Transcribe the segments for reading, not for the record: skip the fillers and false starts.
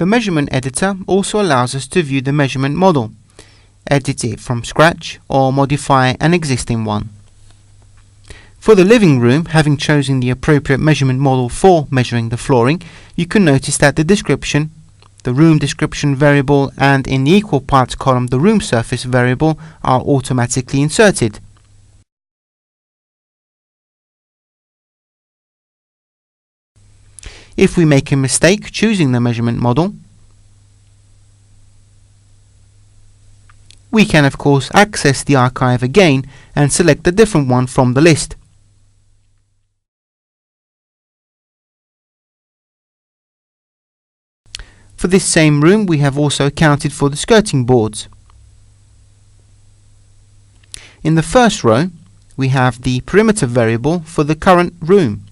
The measurement editor also allows us to view the measurement model, edit it from scratch, or modify an existing one. For the living room, having chosen the appropriate measurement model for measuring the flooring, you can notice that the description, the room description variable, and in the equal parts column the room surface variable are automatically inserted. If we make a mistake choosing the measurement model, we can of course access the archive again and select a different one from the list. For this same room, we have also accounted for the skirting boards. In the first row, we have the perimeter variable for the current room.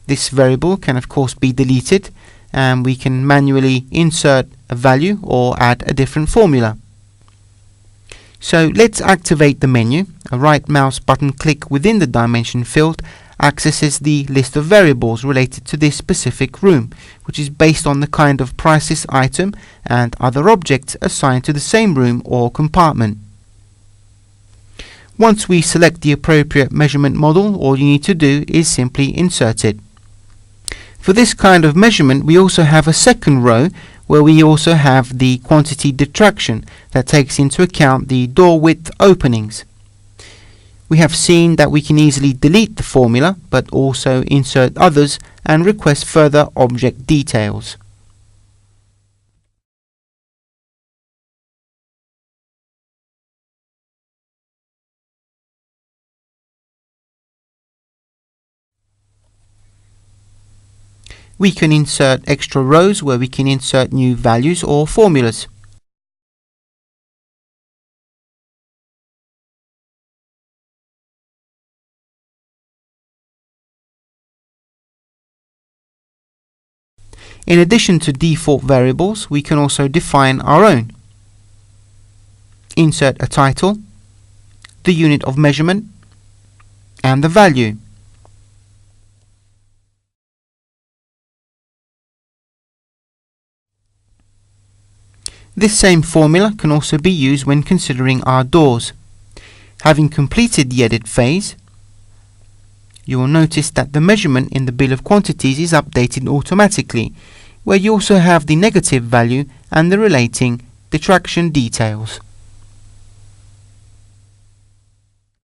This variable can of course be deleted, and we can manually insert a value or add a different formula. So let's activate the menu. A right mouse button click within the dimension field accesses the list of variables related to this specific room, which is based on the kind of prices item and other objects assigned to the same room or compartment. Once we select the appropriate measurement model, all you need to do is simply insert it. For this kind of measurement, we also have a second row where we also have the quantity detraction that takes into account the door width openings. We have seen that we can easily delete the formula, but also insert others and request further object details. We can insert extra rows where we can insert new values or formulas. In addition to default variables, we can also define our own. Insert a title, the unit of measurement, and the value. This same formula can also be used when considering our doors. Having completed the edit phase, you will notice that the measurement in the bill of quantities is updated automatically, where you also have the negative value and the relating detraction details.